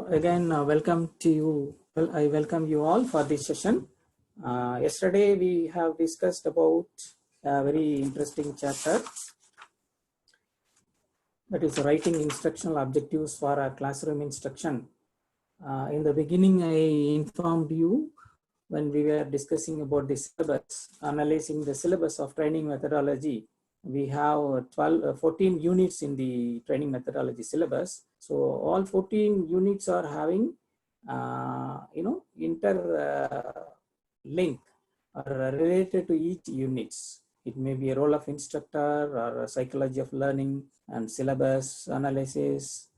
Again, welcome to you. Well, I welcome you all for this session. Yesterday we have discussed about a very interesting chapter, that is writing instructional objectives for a classroom instruction. In the beginning, I informed you when we were discussing about the syllabus, analyzing the syllabus of training methodology. We have 14 units in the training methodology syllabus. So all 14 units are having, link or related to each units. It may be a role of instructor or a psychology of learning and syllabus analysis,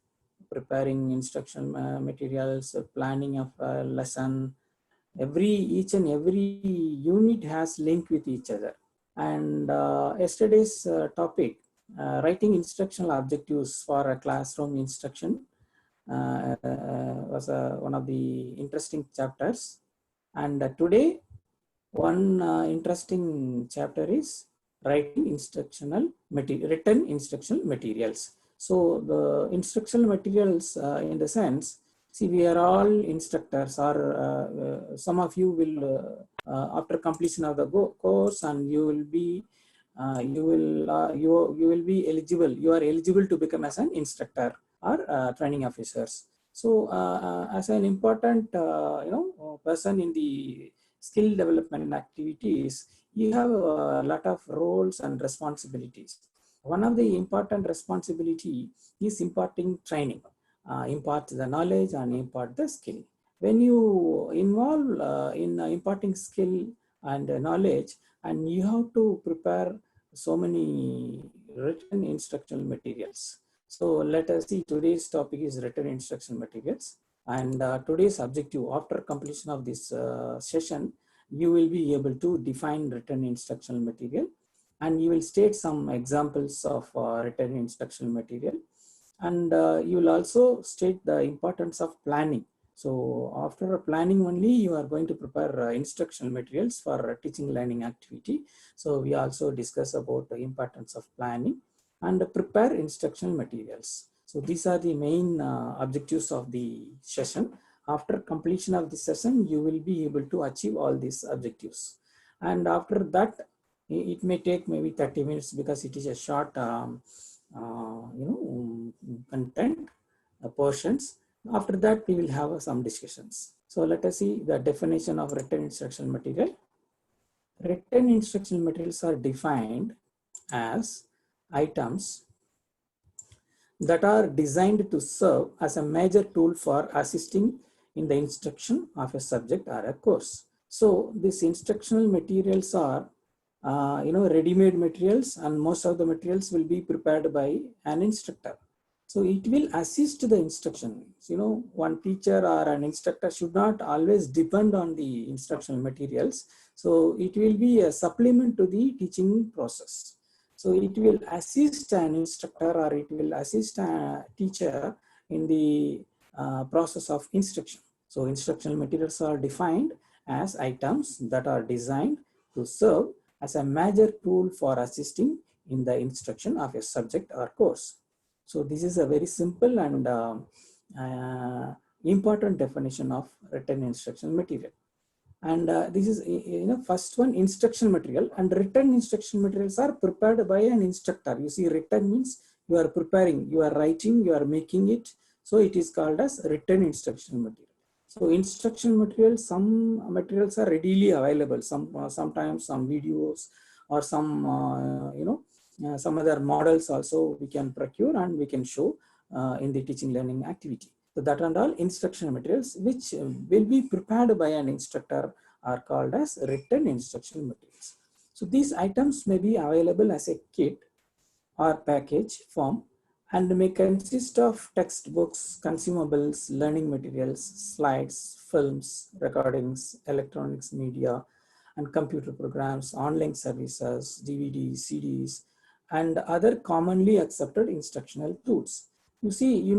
preparing instruction materials, planning of a lesson. Each and every unit has link with each other. And yesterday's topic, writing instructional objectives for a classroom instruction, was one of the interesting chapters. And today, one interesting chapter is writing written instructional materials. So the instructional materials, in the sense, see, we are all instructors, or some of you will, after completion of the course, and you will be, you will be eligible. You are eligible to become as an instructor or training officers. So, as an important, person in the skill development activities, you have a lot of roles and responsibilities. One of the important responsibility is imparting training, impart the knowledge and impart the skill. When you involve in imparting skill and knowledge, and you have to prepare so many written instructional materials. So let us see, today's topic is written instructional materials. And today's objective, after completion of this session, you will be able to define written instructional material, and you will state some examples of written instructional material. And you will also state the importance of planning. So after planning only, you are going to prepare instructional materials for teaching learning activity. So we also discuss about the importance of planning and prepare instructional materials. So these are the main objectives of the session. After completion of the session, you will be able to achieve all these objectives. And after that, it may take maybe 30 minutes because it is a short, content portions. After that, we will have some discussions. So let us see the definition of written instructional material. Written instructional materials are defined as items that are designed to serve as a major tool for assisting in the instruction of a subject or a course. So these instructional materials are, ready-made materials, and most of the materials will be prepared by an instructor. So it will assist the instruction. One teacher or an instructor should not always depend on the instructional materials. So it will be a supplement to the teaching process. So it will assist an instructor, or it will assist a teacher in the process of instruction. So instructional materials are defined as items that are designed to serve as a major tool for assisting in the instruction of a subject or course. So this is a very simple and important definition of written instructional material. And this is, first one, instruction material. And written instruction materials are prepared by an instructor. You see, written means you are preparing, you are writing, you are making it. So it is called as written instruction material. So instruction materials, some materials are readily available. Sometimes some videos or some, some other models also we can procure and we can show in the teaching learning activity. So that and all instructional materials which will be prepared by an instructor are called as written instructional materials. So these items may be available as a kit or package form and may consist of textbooks, consumables, learning materials, slides, films, recordings, electronics media, and computer programs, online services, DVDs, CDs, and other commonly accepted instructional tools. You see, a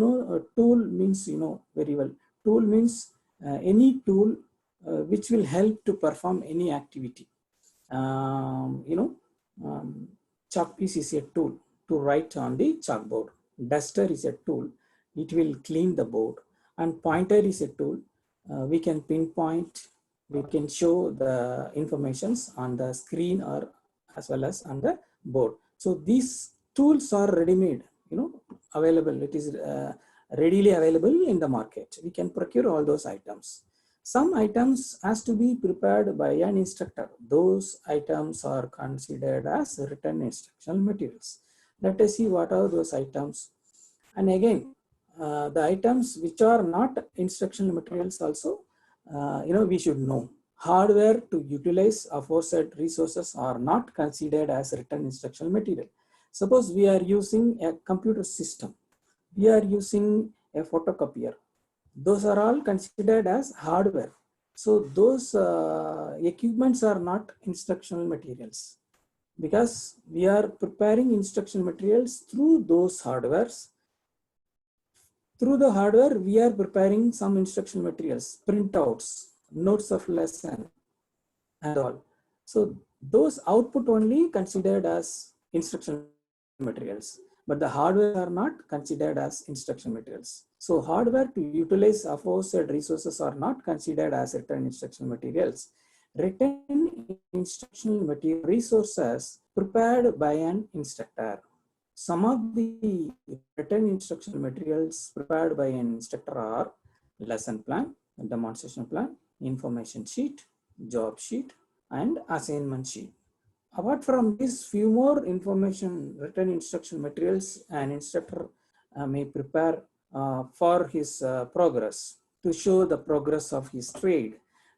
tool means, very well. Tool means any tool which will help to perform any activity. Chalk piece is a tool to write on the chalkboard. Duster is a tool. It will clean the board. And pointer is a tool. We can pinpoint, we can show the informations on the screen or as well as on the board. So these tools are ready-made, available. It is readily available in the market. We can procure all those items. Some items has to be prepared by an instructor. Those items are considered as written instructional materials. Let us see what are those items. And again, the items which are not instructional materials also, we should know. Hardware to utilize aforesaid resources are not considered as written instructional material. Suppose we are using a computer system. We are using a photocopier. Those are all considered as hardware. So those equipments are not instructional materials, because we are preparing instructional materials through those hardwares. Through the hardware, we are preparing some instructional materials, printouts, notes of lesson, and all. So those output only considered as instructional materials, but the hardware are not considered as instruction materials. So hardware to utilize aforesaid resources are not considered as written instructional materials. Written instructional material resources prepared by an instructor. Some of the written instructional materials prepared by an instructor are lesson plan, demonstration plan, information sheet, job sheet, and assignment sheet. Apart from this, few more information written instruction materials an instructor may prepare for his progress, to show the progress of his trade,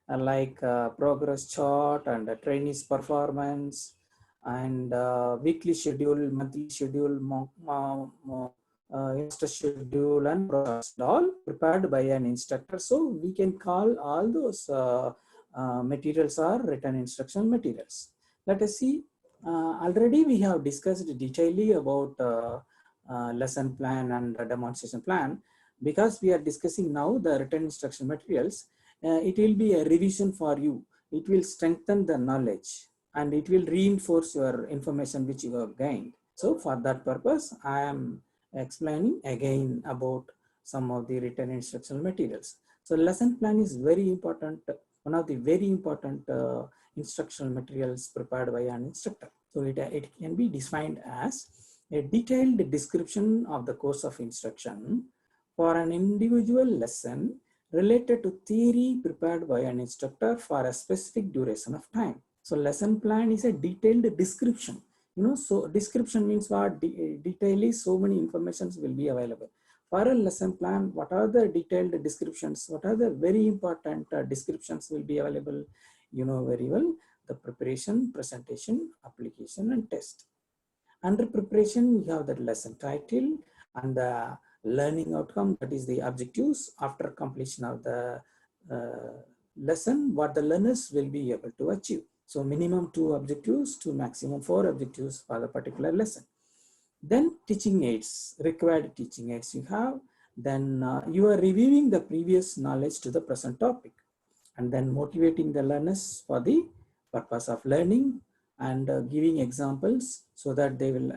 like progress chart and trainees performance, and weekly schedule, monthly schedule, extra schedule, and all prepared by an instructor. So we can call all those materials are written instructional materials. Let us see. Already we have discussed detailedly about lesson plan and demonstration plan. Because we are discussing now the written instruction materials, it will be a revision for you. It will strengthen the knowledge and it will reinforce your information which you have gained. So for that purpose, I am explaining again about some of the written instructional materials. So lesson plan is very important, one of the very important instructional materials prepared by an instructor. So it can be defined as a detailed description of the course of instruction for an individual lesson related to theory prepared by an instructor for a specific duration of time. So lesson plan is a detailed description. So description means what? Detail is so many informations will be available. For a lesson plan, what are the detailed descriptions? What are the very important descriptions will be available? You know very well, the preparation, presentation, application, and test. Under preparation, you have the lesson title and the learning outcome, that is the objectives after completion of the lesson, what the learners will be able to achieve. So minimum 2 objectives to maximum 4 objectives for the particular lesson. Then teaching aids, required teaching aids you have. Then you are reviewing the previous knowledge to the present topic, and then motivating the learners for the purpose of learning, and giving examples so that they will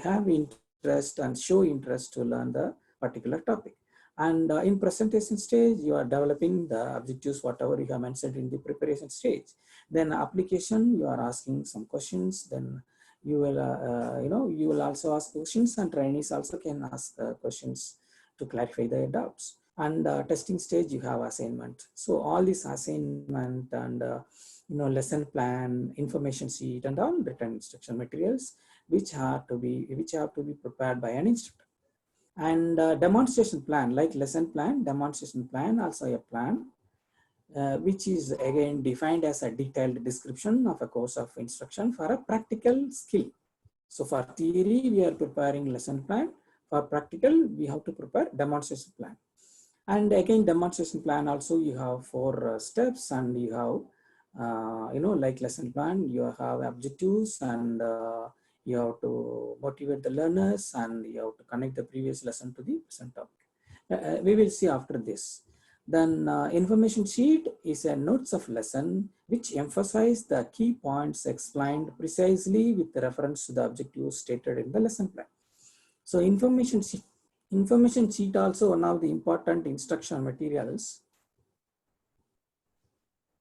have interest and show interest to learn the particular topic. And in presentation stage, you are developing the objectives, whatever you have mentioned in the preparation stage. Then application, you are asking some questions. Then you will, you will also ask questions, and trainees also can ask questions to clarify their doubts. And testing stage, you have assignment. So all this assignment and lesson plan, information sheet, and all written instruction materials which have to be prepared by an instructor. And demonstration plan, like lesson plan, demonstration plan also a plan which is again defined as a detailed description of a course of instruction for a practical skill. So for theory, we are preparing lesson plan. For practical, we have to prepare demonstration plan. And again, demonstration plan also, you have 4 steps, and you have like lesson plan, you have objectives, and you have to motivate the learners, and you have to connect the previous lesson to the present topic. We will see after this. Then information sheet is a notes of lesson which emphasize the key points explained precisely with reference to the objectives stated in the lesson plan. So information Information sheet also one of the important instructional materials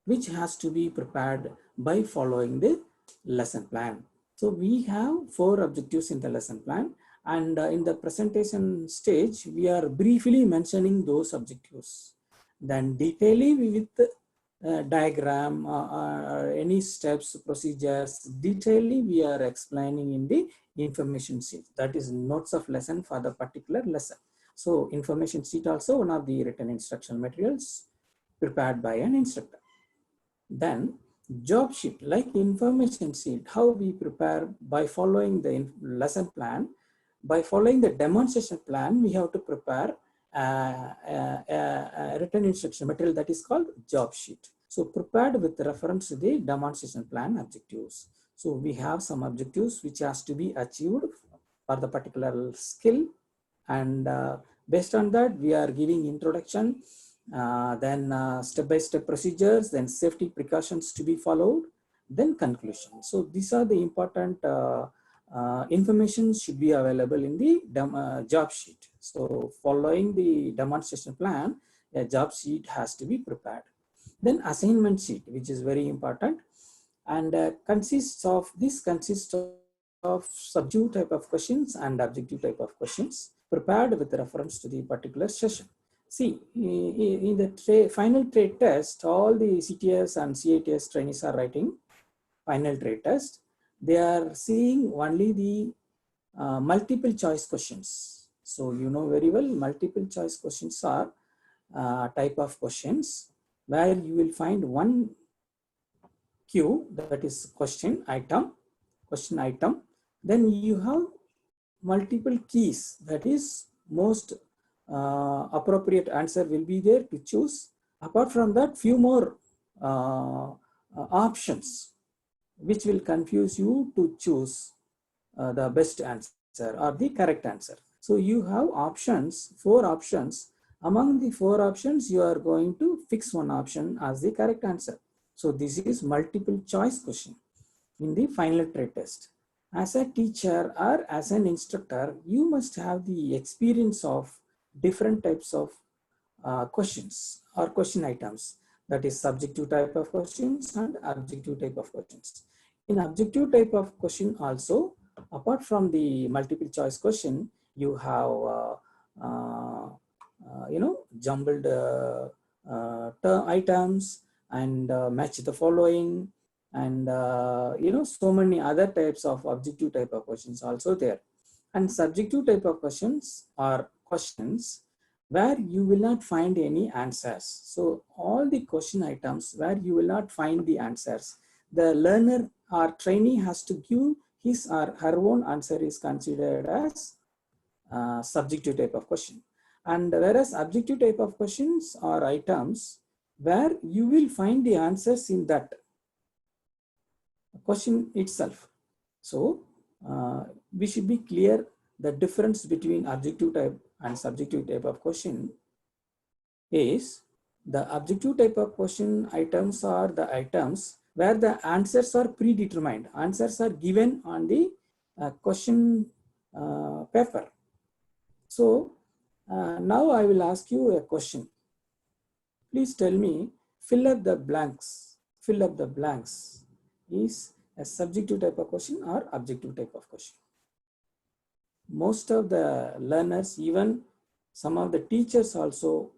which has to be prepared by following the lesson plan. So we have 4 objectives in the lesson plan, and in the presentation stage, we are briefly mentioning those objectives. Then detailing with diagram, any steps, procedures, detailing we are explaining in the information sheet. That is notes of lesson for the particular lesson. So information sheet also one of the written instructional materials prepared by an instructor. Then job sheet, like information sheet, how we prepare by following the lesson plan. By following the demonstration plan, we have to prepare a written instruction material that is called job sheet. So prepared with reference to the demonstration plan objectives. So we have some objectives which has to be achieved for the particular skill, and based on that we are giving introduction, then step-by-step procedures, then safety precautions to be followed, then conclusion. So these are the important information should be available in the job sheet. So following the demonstration plan, a job sheet has to be prepared. Then assignment sheet, which is very important, and consists of subjective type of questions and objective type of questions prepared with reference to the particular session. See, in the final trade test, all the CTS and CATS trainees are writing final trade test. They are seeing only the multiple choice questions. So you know very well, multiple choice questions are type of questions where you will find one Q, that is question item. Then you have multiple keys, that is most appropriate answer will be there to choose. Apart from that, few more options which will confuse you to choose the best answer or the correct answer. So you have options, 4 options. Among the 4 options, you are going to fix one option as the correct answer. So this is multiple choice question in the final trade test. As a teacher or as an instructor, you must have the experience of different types of questions or question items, that is subjective type of questions and objective type of questions. In objective type of question also, apart from the multiple choice question, you have jumbled items and match the following, and so many other types of objective type of questions also there. And subjective type of questions are questions where you will not find any answers. So all the question items where you will not find the answers, the learner or trainee has to give his or her own answer is considered as subjective type of question. And whereas objective type of questions are items where you will find the answers in that question itself. So we should be clear the difference between objective type and subjective type of question is the objective type of question items are the items where the answers are predetermined. Answers are given on the question paper. So now I will ask you a question. Please tell me, fill up the blanks. Fill up the blanks is a subjective type of question or objective type of question. Most of the learners, even some of the teachers also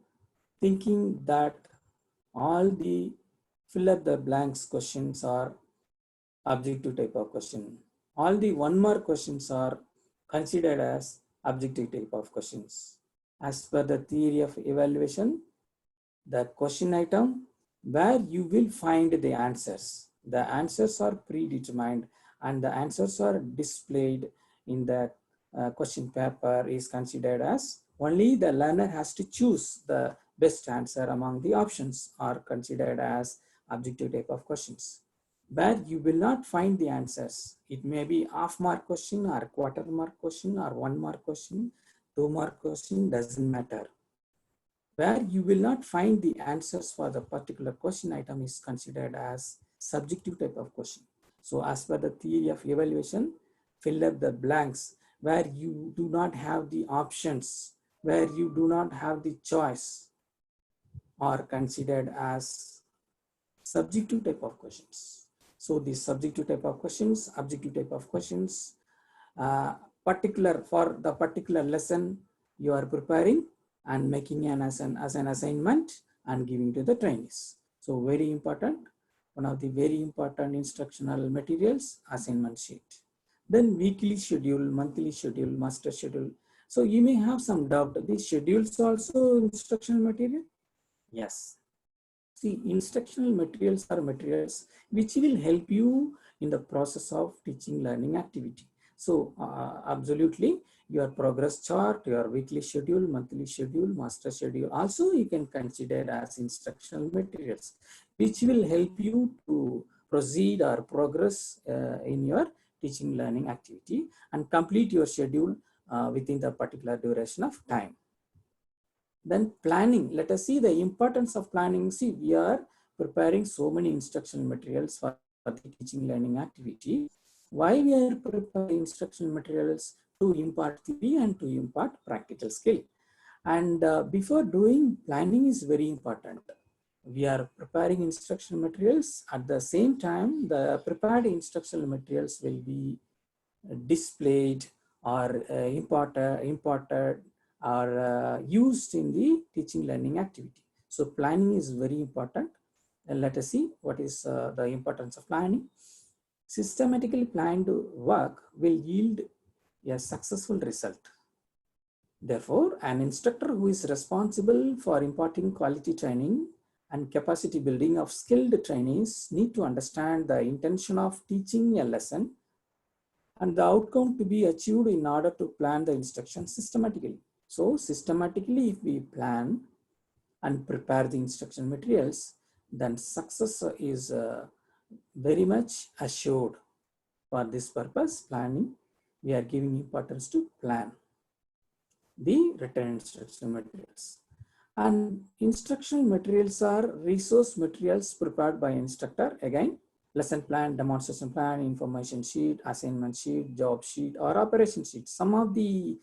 thinking that all the fill up the blanks questions are objective type of question. All the 1 mark questions are considered as objective type of questions. As per the theory of evaluation, the question item where you will find the answers. The answers are predetermined and the answers are displayed in the question paper is considered as only the learner has to choose the best answer among the options are considered as objective type of questions. Where you will not find the answers, it may be half mark question or quarter mark question or 1 mark question, 2 mark question, doesn't matter. Where you will not find the answers for the particular question item is considered as subjective type of question. So as per the theory of evaluation, fill up the blanks where you do not have the options where you do not have the choice are considered as subjective type of questions. So the subjective type of questions, objective type of questions, particular for the particular lesson you are preparing and making as an assignment and giving to the trainees. So very important, one of the very important instructional materials, assignment sheet. Then weekly schedule, monthly schedule, master schedule. So you may have some doubt, these schedules also instructional material? Yes. See, instructional materials are materials which will help you in the process of teaching learning activity. So absolutely, your progress chart, your weekly schedule, monthly schedule, master schedule, also you can consider as instructional materials, which will help you to proceed or progress in your teaching learning activity and complete your schedule within the particular duration of time. Then planning, let us see the importance of planning. See, we are preparing so many instructional materials for the teaching learning activity. Why we are preparing instructional materials? To impart theory and to impart practical skill. And before doing, planning is very important. We are preparing instructional materials. At the same time, the prepared instructional materials will be displayed or imported or used in the teaching learning activity. So planning is very important. And let us see what is the importance of planning. Systematically planned work will yield a successful result. Therefore, an instructor who is responsible for imparting quality training and capacity building of skilled trainees need to understand the intention of teaching a lesson and the outcome to be achieved in order to plan the instruction systematically. So systematically, if we plan and prepare the instruction materials, then success is very much assured. For this purpose, planning, we are giving importance to plan the written instructional materials. And instructional materials are resource materials prepared by instructor. Again, lesson plan, demonstration plan, information sheet, assignment sheet, job sheet, or operation sheet. Some of the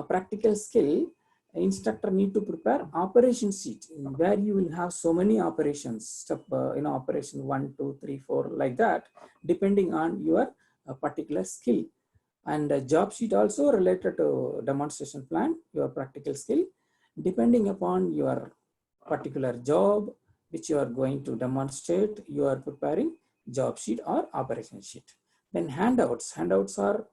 practical skill, instructor need to prepare operation sheet where you will have so many operations, step, operation 1, 2, 3, 4, like that, depending on your particular skill. And a job sheet also related to demonstration plan, your practical skill, depending upon your particular job which you are going to demonstrate, you are preparing job sheet or operation sheet. Then handouts are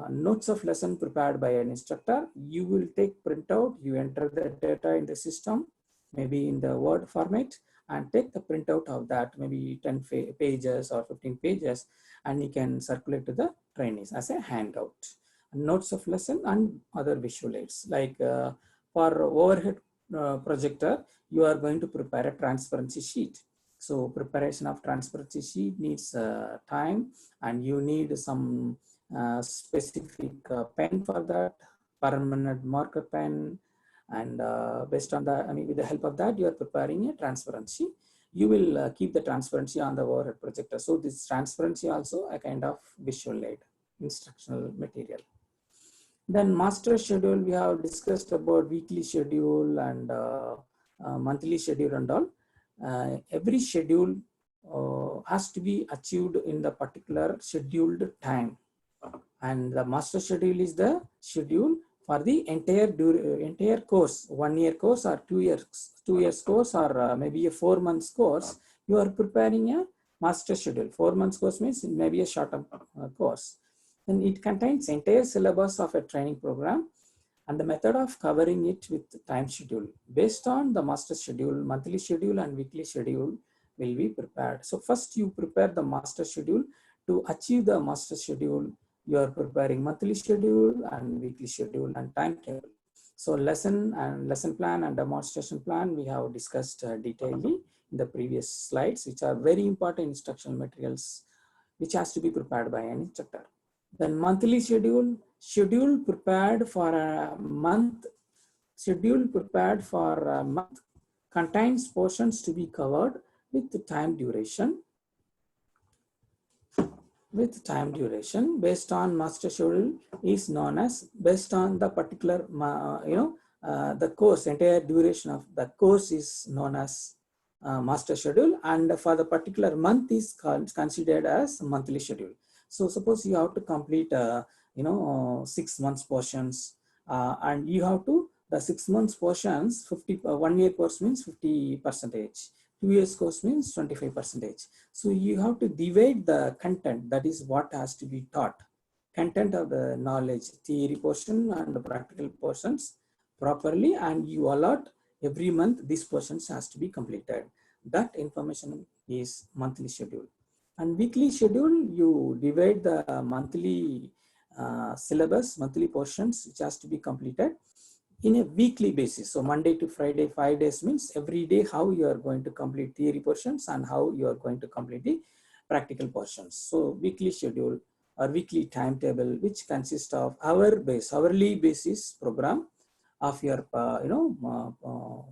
notes of lesson prepared by an instructor. You will take printout, you enter the data in the system, maybe in the Word format, and take the printout of that, maybe 10 pages or 15 pages, and you can circulate to the trainees as a handout. Notes of lesson and other visual aids, like for overhead projector, you are going to prepare a transparency sheet. So preparation of transparency sheet needs time, and you need some specific pen for that, permanent marker pen, and based on that, with the help of that, you are preparing a transparency. You will keep the transparency on the overhead projector. So this transparency also a kind of visual aid, instructional material. Then master schedule, we have discussed about weekly schedule and monthly schedule and all. Every schedule has to be achieved in the particular scheduled time. And the master schedule is the schedule for the entire course, 1 year course or 2 years course, or maybe a 4 months course. You are preparing a master schedule. 4 months course means maybe a short-term course. Then it contains entire syllabus of a training program and the method of covering it with time schedule. Based on the master schedule, monthly schedule and weekly schedule will be prepared. So first you prepare the master schedule. To achieve the master schedule, you are preparing monthly schedule and weekly schedule and timetable. So lesson plan and demonstration plan we have discussed detailedly in the previous slides, which are very important instructional materials which has to be prepared by an instructor. Then monthly schedule prepared for a month. Schedule prepared for a month contains portions to be covered with the time duration. with time duration based on master schedule is known as based on the particular, the course, entire duration of the course is known as master schedule, and for the particular month is considered as monthly schedule. So suppose you have to complete 6 months portions, and you have to the 6 months portions 50 1 year course means 50%, 2 years course means 25%. So you have to divide the content, that is what has to be taught, content of the knowledge, theory portion and the practical portions properly, and you allot every month these portions has to be completed. That information is monthly schedule. And weekly schedule, you divide the monthly syllabus, monthly portions which has to be completed in a weekly basis. So Monday to Friday, 5 days means every day how you are going to complete theory portions and how you are going to complete the practical portions. So weekly schedule or weekly timetable, which consists of hourly basis program of your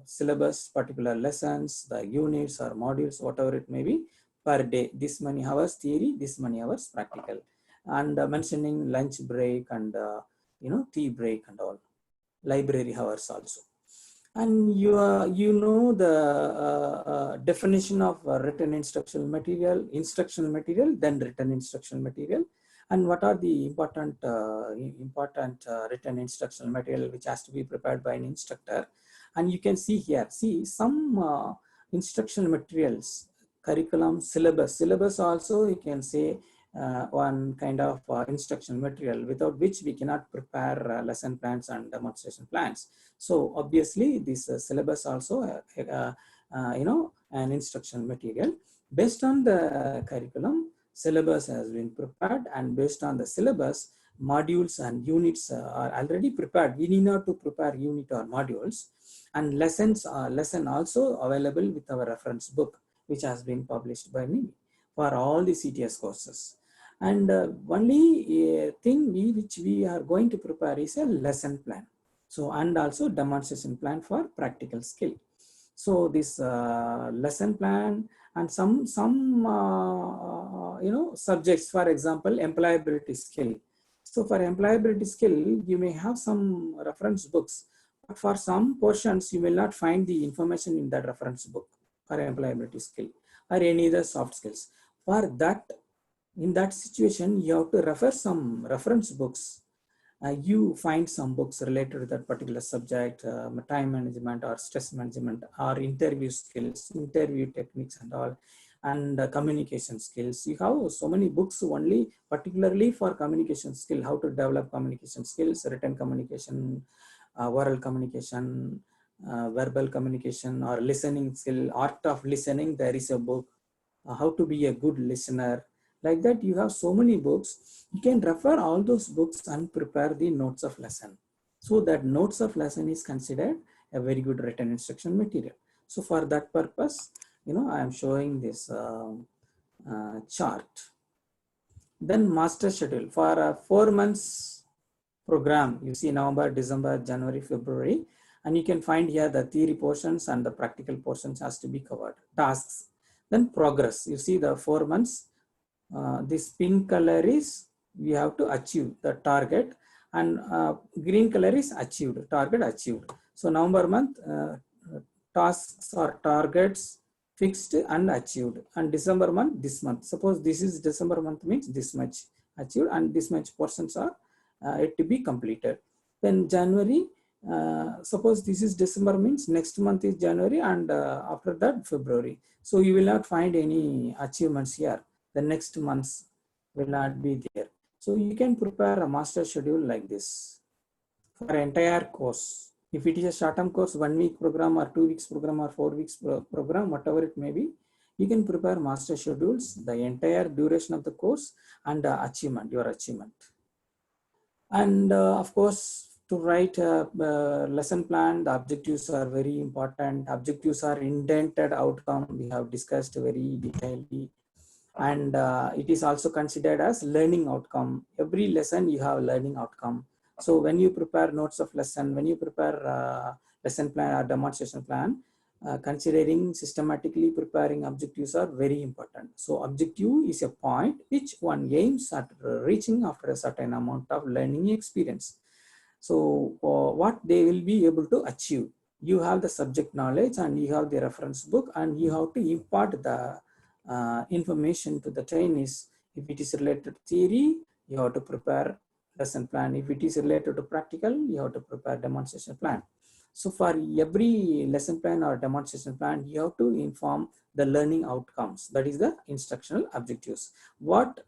syllabus, particular lessons, the units or modules, whatever it may be, per day. This many hours theory, this many hours practical, and mentioning lunch break and tea break and all, library hours also. And you know the definition of written instructional material, then written instructional material, and what are the important written instructional material which has to be prepared by an instructor. And you can see here, see some instructional materials, curriculum, syllabus also you can say one kind of instructional material without which we cannot prepare lesson plans and demonstration plans. So obviously this syllabus also an instructional material. Based on the curriculum, syllabus has been prepared, and based on the syllabus, modules and units are already prepared. We need not to prepare unit or modules, and lesson also available with our reference book, which has been published by me for all the CTS courses. And only thing which we are going to prepare is a lesson plan. So, and also demonstration plan for practical skill. So this lesson plan and some subjects, for example, employability skill. So for employability skill, you may have some reference books, but for some portions, you will not find the information in that reference book for employability skill or any other soft skills. For that, in that situation, you have to refer some reference books. You find some books related to that particular subject, time management or stress management or interview skills, interview techniques and all, and communication skills. You have so many books only particularly for communication skill, how to develop communication skills, written communication, oral communication, verbal communication, or listening skill, art of listening. There is a book, how to be a good listener. Like that, you have so many books. You can refer all those books and prepare the notes of lesson. So that notes of lesson is considered a very good written instruction material. So for that purpose, I am showing this chart. Then master schedule for a 4 months program. You see November, December, January, February, and you can find here the theory portions and the practical portions has to be covered. Tasks. Then progress. You see the 4 months. This pink color is we have to achieve the target, and green color is achieved, target achieved. So November month, tasks or targets fixed and achieved, and December month, this month. Suppose this is December month means this much achieved and this much portions are yet to be completed. Then January, suppose this is December means next month is January, and after that February. So you will not find any achievements here. The next months will not be there. So you can prepare a master schedule like this for entire course. If it is a short-term course, 1 week program or 2 weeks program or 4 weeks program, whatever it may be, you can prepare master schedules, the entire duration of the course and achievement, your achievement. And of course, to write a lesson plan, the objectives are very important. Objectives are indented outcome. We have discussed very detailedly. And it is also considered as learning outcome. Every lesson you have learning outcome. So when you prepare notes of lesson, when you prepare lesson plan or demonstration plan, considering systematically preparing objectives are very important. So objective is a point which one aims at reaching after a certain amount of learning experience. So what they will be able to achieve. You have the subject knowledge and you have the reference book, and you have to impart the information to the trainees. If it is related to theory, you have to prepare lesson plan. If it is related to practical, you have to prepare demonstration plan. So for every lesson plan or demonstration plan, you have to inform the learning outcomes. That is the instructional objectives. What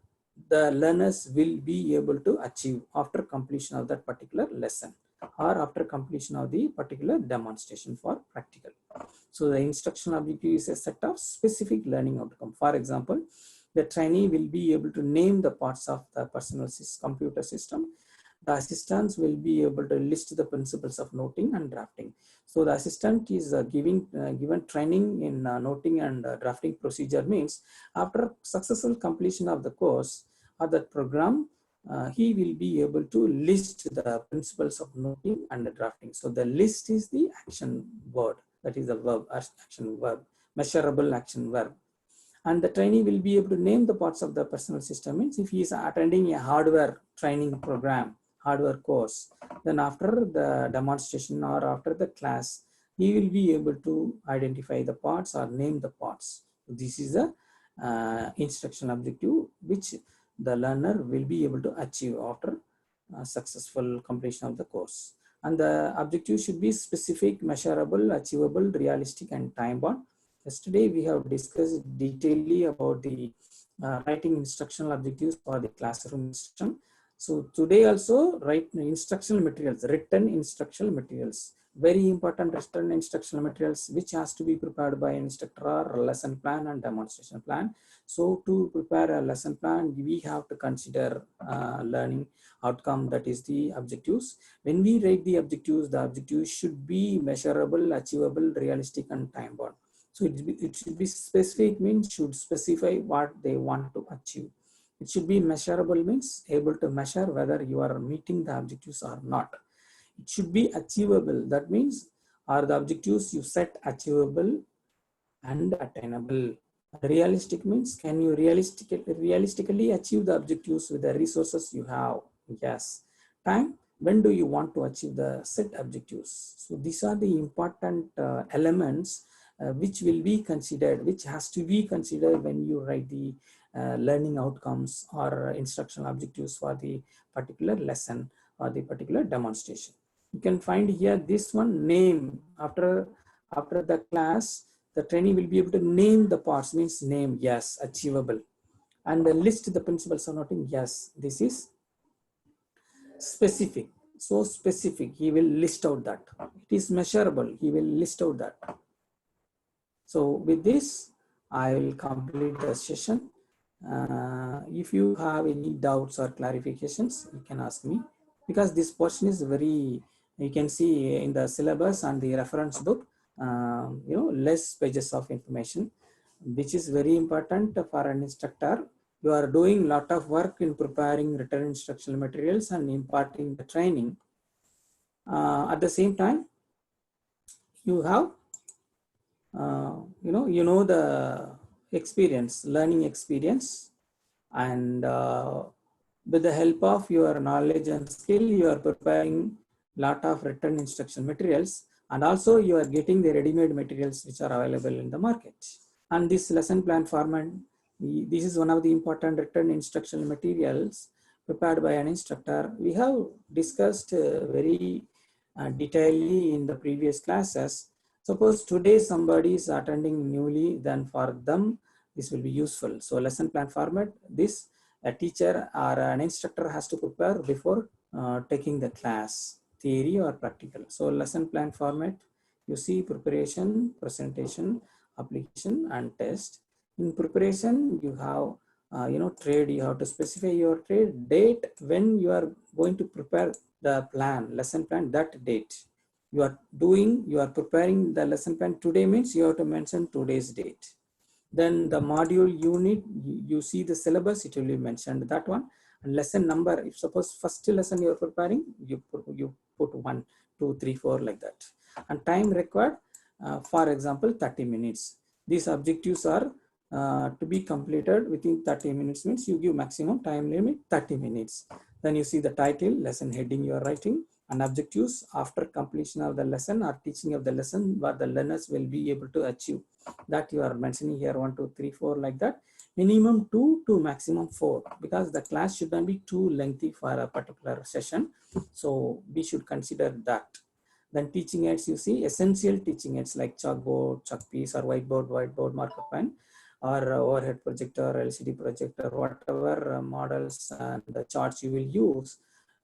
the learners will be able to achieve after completion of that particular lesson or after completion of the particular demonstration for practical. So the instructional objective is a set of specific learning outcome. For example, the trainee will be able to name the parts of the personal computer system. The assistants will be able to list the principles of noting and drafting. So the assistant is given training in noting and drafting procedure. Means after successful completion of the course or that program, he will be able to list the principles of noting and drafting. So the list is the action word, that is the verb, action verb, measurable action verb. And the trainee will be able to name the parts of the personal system. Means if he is attending a hardware training program, hardware course, then after the demonstration or after the class, he will be able to identify the parts or name the parts. This is the instructional objective which the learner will be able to achieve after successful completion of the course. And the objective should be specific, measurable, achievable, realistic, and time bound. Yesterday we have discussed detailedly about the writing instructional objectives for the classroom instruction. So today also write instructional materials, written instructional materials, very important written instructional materials which has to be prepared by an instructor or lesson plan and demonstration plan. So to prepare a lesson plan, we have to consider learning outcome, that is the objectives. When we write the objectives should be measurable, achievable, realistic, and time bound. So it should be specific, means should specify what they want to achieve. It should be measurable, means able to measure whether you are meeting the objectives or not. It should be achievable. That means are the objectives you set achievable and attainable. Realistic means can you realistically achieve the objectives with the resources you have? Yes. Time, when do you want to achieve the set objectives? So these are the important elements which will be considered, which has to be considered when you write the learning outcomes or instructional objectives for the particular lesson or the particular demonstration. You can find here this one, name. After the class, the trainee will be able to name the parts, means name, yes, achievable. And list the principles of noting, yes, this is specific. So specific, he will list out that. It is measurable, he will list out that. So with this, I will complete the session. If you have any doubts or clarifications, you can ask me, because this portion is very, you can see in the syllabus and the reference book, less pages of information, which is very important for an instructor. You are doing a lot of work in preparing written instructional materials and imparting the training. At the same time, you have the experience, learning experience, and with the help of your knowledge and skill, you are preparing lot of written instruction materials, and also you are getting the ready-made materials which are available in the market. And this lesson plan format, this is one of the important written instructional materials prepared by an instructor. We have discussed very detailedly in the previous classes. Suppose today somebody is attending newly, then for them this will be useful. So lesson plan format, this a teacher or an instructor has to prepare before taking the class, theory or practical. So lesson plan format, you see preparation, presentation, application, and test. In preparation, you have trade, you have to specify your trade, date when you are going to prepare the plan, lesson plan, that date. You are preparing the lesson plan today, means you have to mention today's date. Then the module unit, you see the syllabus, it will be mentioned that one. And lesson number, if suppose first lesson you are preparing, you put 1, 2, 3, 4 like that. And time required, For example, 30 minutes. These objectives are to be completed within 30 minutes, means you give maximum time limit 30 minutes. Then you see the title, lesson heading you are writing, and objectives after completion of the lesson or teaching of the lesson, what the learners will be able to achieve. That you are mentioning here, 1, 2, 3, 4, like that. Minimum 2 to maximum 4, because the class should not be too lengthy for a particular session. So we should consider that. Then teaching aids, you see essential teaching aids like chalkboard, chalkpiece, or whiteboard, marker pen, or overhead projector, LCD projector, whatever models and the charts you will use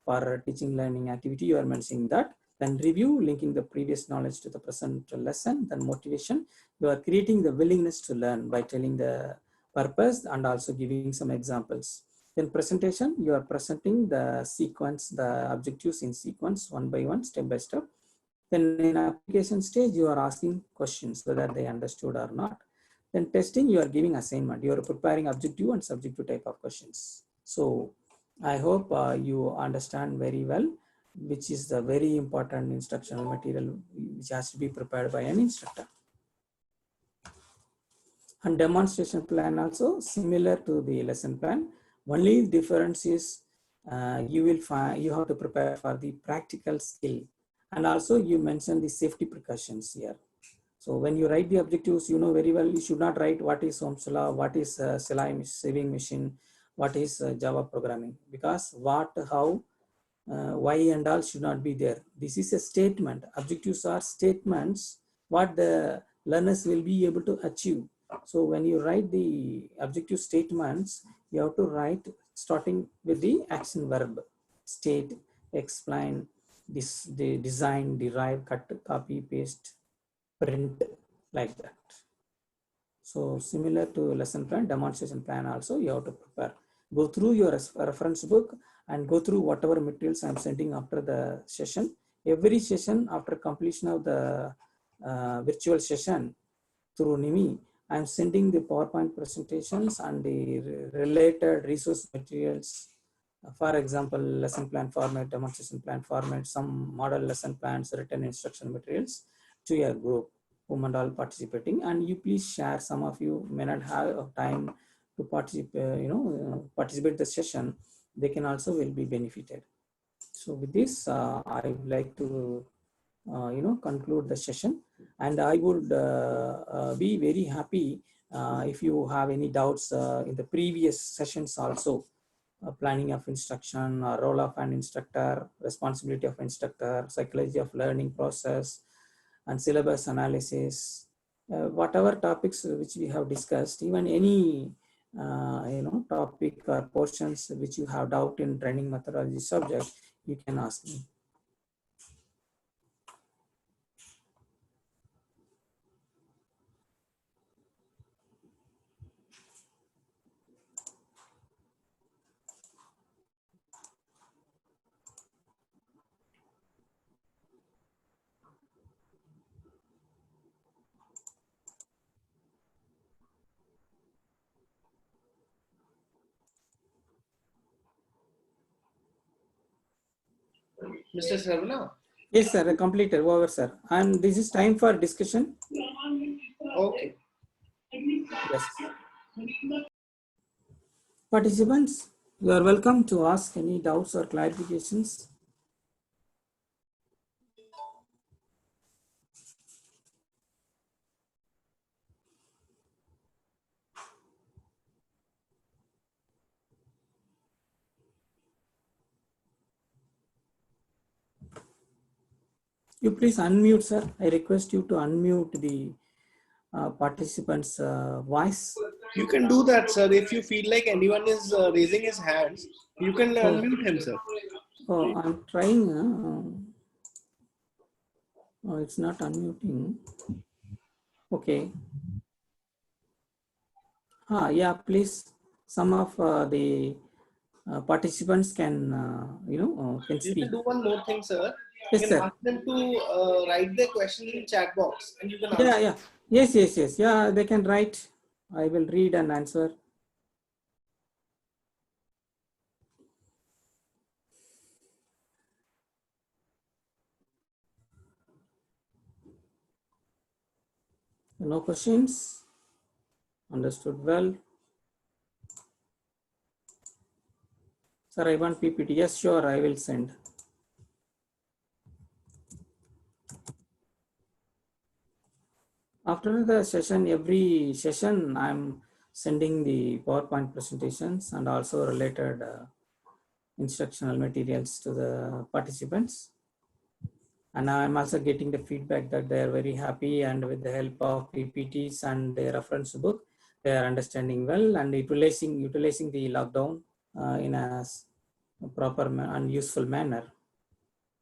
for teaching learning activity, you are mentioning that. Then review, linking the previous knowledge to the present lesson. Then motivation, you are creating the willingness to learn by telling the purpose and also giving some examples. Then presentation, you are presenting the sequence, the objectives in sequence, one by one, step by step. Then in application stage, you are asking questions whether they understood or not. Then testing, you are giving assignment. You are preparing objective and subjective type of questions. So I hope you understand very well, which is the very important instructional material which has to be prepared by an instructor. And demonstration plan also similar to the lesson plan. Only difference is you will find you have to prepare for the practical skill, and also you mentioned the safety precautions here. So when you write the objectives, you know very well you should not write what is Ohm's law, what is saving machine, what is Java programming, because what, how, why and all should not be there. This is a statement. Objectives are statements what the learners will be able to achieve. So when you write the objective statements, you have to write starting with the action verb: state, explain, design, derive, cut, copy, paste, print, like that. So similar to lesson plan, demonstration plan also you have to prepare. Go through your reference book and go through whatever materials I'm sending after the session. Every session after completion of the virtual session through NIMI, I'm sending the PowerPoint presentations and the related resource materials. For example, lesson plan format, demonstration plan format, some model lesson plans, written instruction materials to your group whom and all participating. And you please share. Some of you may not have time to participate, participate the session. They can also will be benefited. So with this, I would like to conclude the session, and I would be very happy if you have any doubts in the previous sessions also. Planning of instruction, role of an instructor, responsibility of instructor, psychology of learning process, and syllabus analysis, whatever topics which we have discussed, even any topic or portions which you have doubt in training methodology subject, you can ask me. Mr. Sarvana? Yes, sir. Completed. Over, sir. And this is time for discussion. Okay. Yes. Participants, you are welcome to ask any doubts or clarifications. You please unmute, sir. I request you to unmute the participants' voice. You can do that, sir. If you feel like anyone is raising his hands, you can unmute him, sir. Oh, I'm trying. Oh, it's not unmuting. Okay. Yeah, please. Some of the participants can, can You speak. can do one more thing, sir. You Yes, can sir. ask them to write their question in chat box, and you can Yeah, answer. yeah. Yes. Yeah, they can write. I will read and answer. No questions? Understood well. Sir, I want PPT. Yes, sure, I will send. After the session, every session, I'm sending the PowerPoint presentations and also related instructional materials to the participants. And I'm also getting the feedback that they are very happy, and with the help of PPTs and their reference book, they are understanding well and utilizing the lockdown in a proper and useful manner.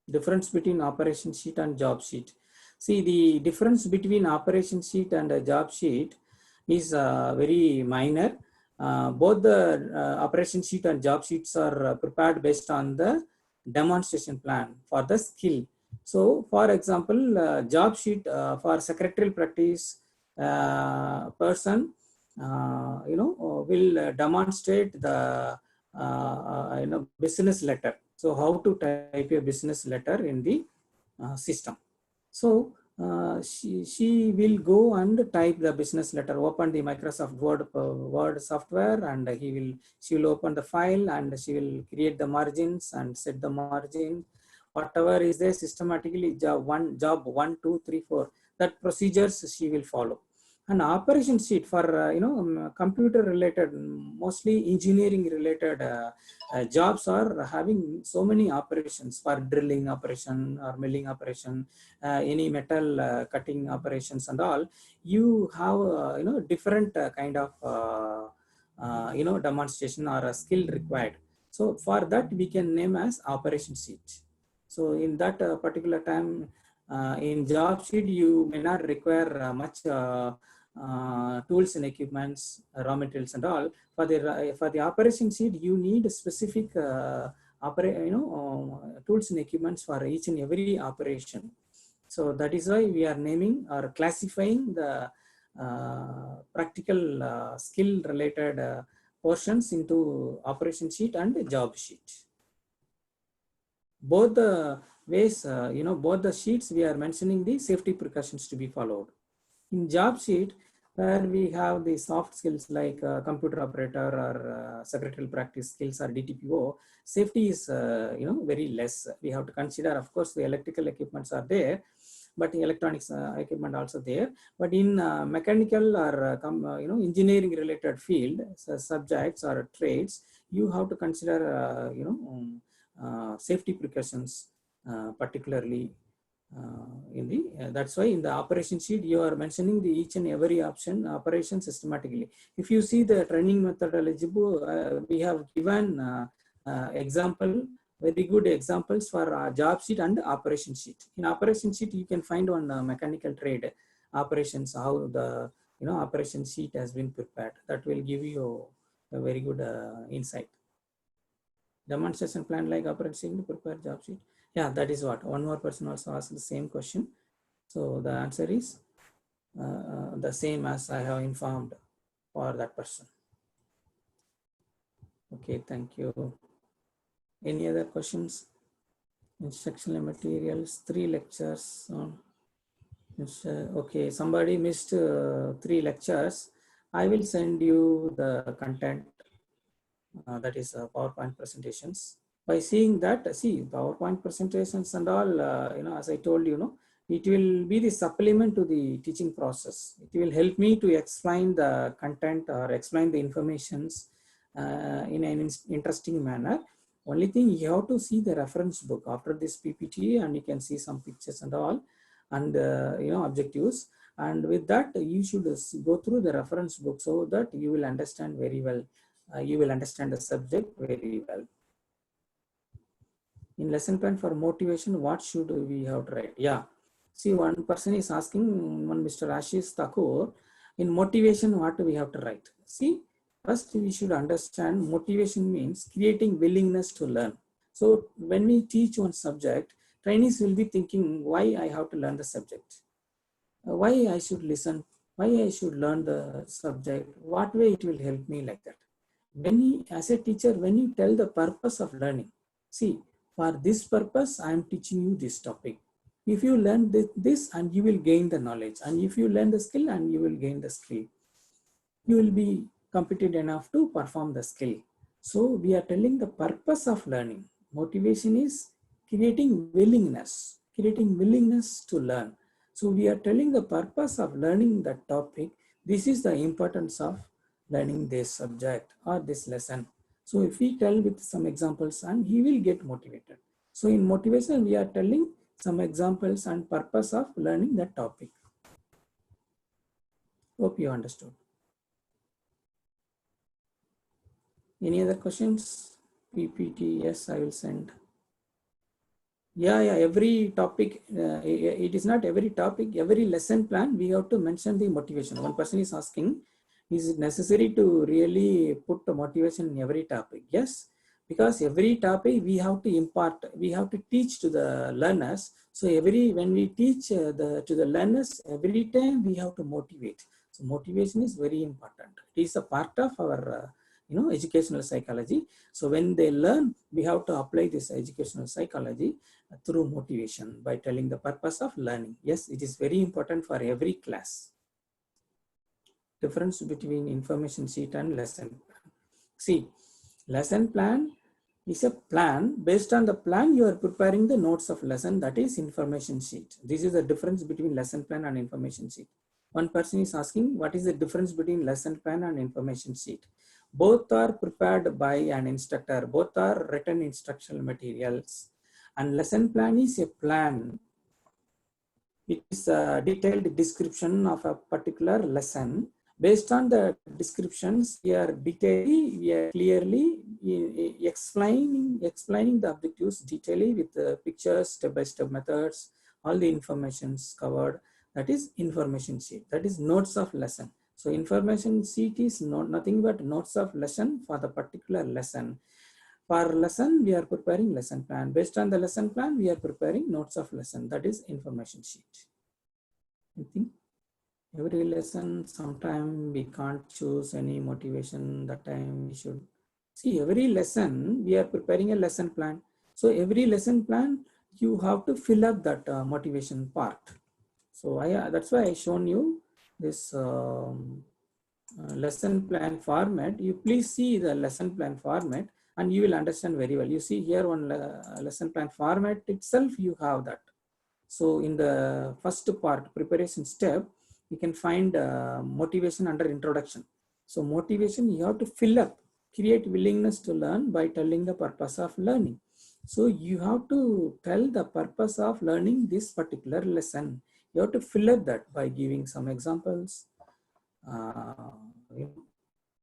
Difference between operation sheet and job sheet. See, the difference between operation sheet and a job sheet is very minor. Both the operation sheet and job sheets are prepared based on the demonstration plan for the skill. So, for example, job sheet for secretarial practice person, will demonstrate the business letter. So how to type a business letter in the system. So she will go and type the business letter, open the Microsoft Word software, and she will open the file and she will create the margins and set the margin. Whatever is there systematically, job 1, 2, 3, 4, that procedures she will follow. An operation sheet for computer related, mostly engineering related jobs are having so many operations for drilling operation or milling operation, any metal cutting operations and all. You have different kind of demonstration or a skill required. So for that we can name as operation sheet. So in that particular time, in job sheet you may not require much tools and equipments, raw materials and all. For the operation sheet, you need specific tools and equipments for each and every operation. So that is why we are naming or classifying the practical skill related portions into operation sheet and job sheet. Both the ways, both the sheets we are mentioning the safety precautions to be followed. In job sheet, where we have the soft skills like computer operator or secretarial practice skills or DTPO, safety is very less. We have to consider, of course, the electrical equipments are there, but the electronics equipment also there. But in mechanical or engineering related field subjects or trades, you have to consider safety precautions, particularly in the that's why in the operation sheet you are mentioning the each and every operation systematically. If you see the training methodology, we have given example, very good examples for job sheet and operation sheet. In operation sheet you can find on mechanical trade operations how the operation sheet has been prepared. That will give you a very good insight. Demonstration plan like operation to prepare job sheet. Yeah, that is what. One more person also asked the same question. So the answer is the same as I have informed for that person. Okay, thank you. Any other questions? Instructional materials, 3 lectures on. Okay, somebody missed 3 lectures. I will send you the content, that is PowerPoint presentations. By seeing that, see PowerPoint presentations and all, as I told you, it will be the supplement to the teaching process. It will help me to explain the content or explain the informations in an interesting manner. Only thing, you have to see the reference book after this PPT, and you can see some pictures and all, and objectives. And with that, you should go through the reference book so that you will understand very well. You will understand the subject very well. In lesson plan for motivation, what should we have to write? Yeah. See, one person is asking, one Mr. Ashish Thakur, in motivation, what do we have to write? See, first we should understand motivation means creating willingness to learn. So when we teach one subject, trainees will be thinking, why I have to learn the subject? Why I should listen? Why I should learn the subject? What way it will help me, like that? When you, as a teacher, when you tell the purpose of learning, see, for this purpose, I am teaching you this topic. If you learn this and you will gain the knowledge, and if you learn the skill and you will gain the skill, you will be competent enough to perform the skill. So we are telling the purpose of learning. Motivation is creating willingness to learn. So we are telling the purpose of learning that topic. This is the importance of learning this subject or this lesson. So if we tell with some examples, and he will get motivated. So in motivation, we are telling some examples and purpose of learning that topic. Hope you understood. Any other questions? PPT, yes, I will send. Yeah, every topic, it is not every topic, every lesson plan, we have to mention the motivation. One person is asking, is it necessary to really put the motivation in every topic? Yes, because every topic we have to impart, we have to teach to the learners. So when we teach to the learners, every time we have to motivate. So motivation is very important. It is a part of our educational psychology. So when they learn, we have to apply this educational psychology through motivation by telling the purpose of learning. Yes, it is very important for every class. Difference between information sheet and lesson plan. See, lesson plan is a plan. Based on the plan, you are preparing the notes of lesson, that is information sheet. This is the difference between lesson plan and information sheet. One person is asking, what is the difference between lesson plan and information sheet? Both are prepared by an instructor. Both are written instructional materials. And lesson plan is a plan. It is a detailed description of a particular lesson. Based on the descriptions, we are clearly explaining the objectives detailedly with the pictures, step-by-step methods, all the informations covered. That is information sheet. That is notes of lesson. So information sheet is nothing but notes of lesson for the particular lesson. For lesson, we are preparing lesson plan. Based on the lesson plan, we are preparing notes of lesson. That is information sheet. I think every lesson, sometime we can't choose any motivation. That time we should see every lesson. We are preparing a lesson plan. So every lesson plan, you have to fill up that motivation part. So that's why I shown you this lesson plan format. You please see the lesson plan format and you will understand very well. You see here one lesson plan format itself, you have that. So in the first part, preparation step, you can find motivation under introduction. So motivation, you have to fill up, create willingness to learn by telling the purpose of learning. So you have to tell the purpose of learning this particular lesson. You have to fill up that by giving some examples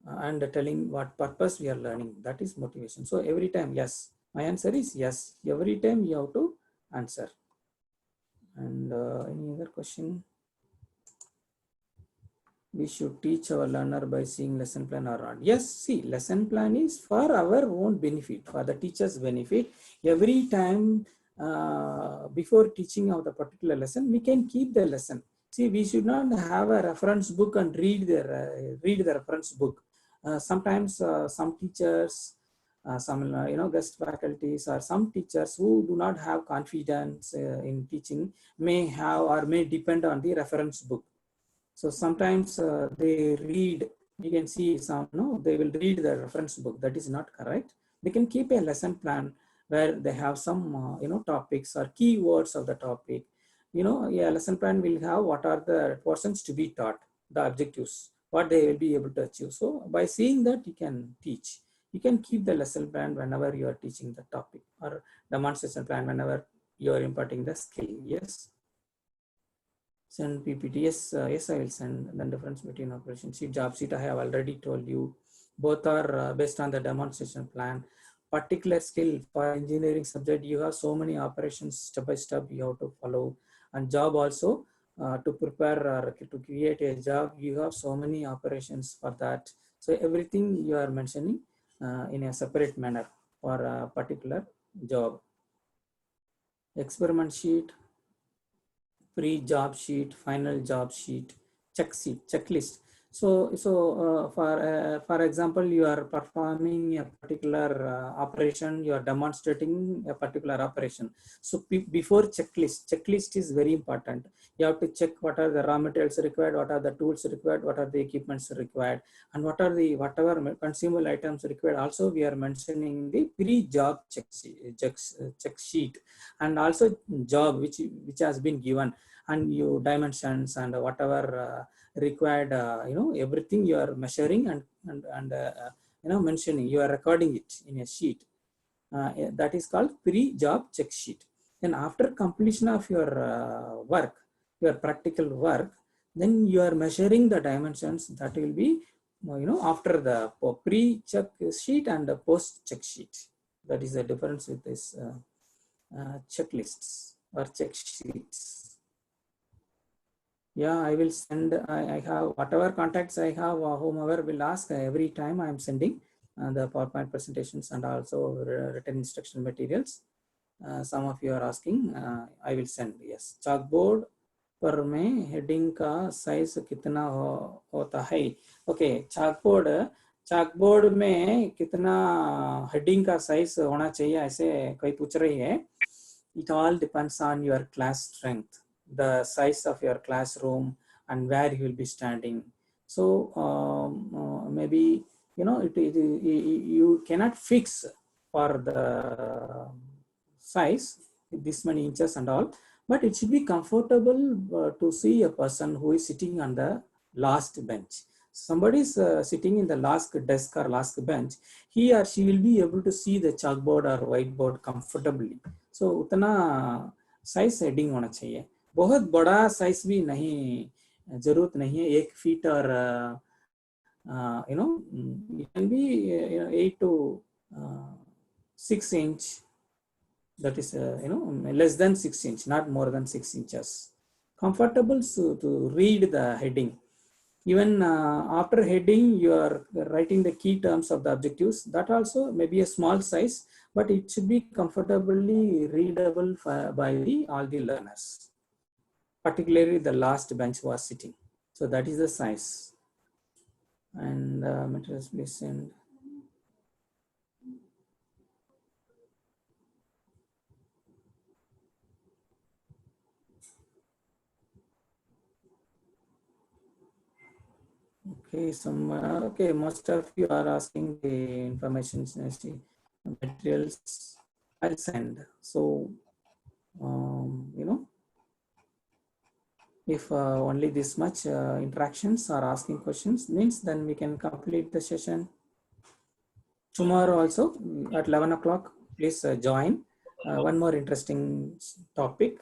and telling what purpose we are learning. That is motivation. So every time, yes, my answer is yes. Every time you have to answer. And any other question? We should teach our learner by seeing lesson plan or not? Yes, see, lesson plan is for our own benefit, for the teacher's benefit. Every time before teaching of the particular lesson, we can keep the lesson. See, we should not have a reference book and read the reference book. Sometimes some teachers, some guest faculties or some teachers who do not have confidence in teaching may have or may depend on the reference book. So sometimes they read, you can see some, they will read the reference book. That is not correct. They can keep a lesson plan where they have some, topics or keywords of the topic. A lesson plan will have what are the portions to be taught, the objectives, what they will be able to achieve. So by seeing that, you can teach. You can keep the lesson plan whenever you are teaching the topic, or demonstration plan whenever you are imparting the skill. Yes. Send PPT. Yes, I will send. The difference between operation sheet, job sheet, I have already told you. Both are based on the demonstration plan. Particular skill for engineering subject, you have so many operations step by step you have to follow. And job also, to prepare or to create a job, you have so many operations for that. So everything you are mentioning in a separate manner for a particular job. Experiment sheet, pre-job sheet, final job sheet, checklist. For example, you are performing a particular operation, you are demonstrating a particular operation. So before checklist is very important. You have to check what are the raw materials required, what are the tools required, what are the equipments required, and what are the whatever consumable items required. Also, we are mentioning the pre-job check sheet, and also job which has been given, and you dimensions and whatever required, everything you are measuring and mentioning, you are recording it in a sheet. That is called pre-job check sheet. Then after completion of your work, your practical work, then you are measuring the dimensions. That will be after the pre-check sheet and the post-check sheet. That is the difference with this checklists or check sheets. Yeah, I will send. I have whatever contacts I have, whomever will ask, every time I am sending the PowerPoint presentations and also written instruction materials. Some of you are asking, I will send. Yes, chalkboard पर में heading का size कितना होता है? Okay, चाकबोर्ड में कितना heading का size होना चाहिए, ऐसे कोई पूछ रही है. It all depends on your class strength, the size of your classroom, and where you will be standing. So maybe you cannot fix for the size this many inches and all, but it should be comfortable to see a person who is sitting on the last bench. Somebody is sitting in the last desk or last bench, he or she will be able to see the chalkboard or whiteboard comfortably. So उतना size heading होना चाहिए. बहुत बड़ा size भी नहीं, जरूरत नहीं है. 1 फीट और it can be 8 to 6 inch. That is less than 6 inch, not more than 6 inches. Comfortable to read the heading. Even after heading, you are writing the key terms of the objectives. That also may be a small size, but it should be comfortably readable by all the learners, particularly the last bench was sitting. So that is the size. And materials please send. Okay, okay, most of you are asking the information materials. I'll send. So if only this much interactions are asking questions, means then we can complete the session. Tomorrow also at 11 o'clock, please join. One more interesting topic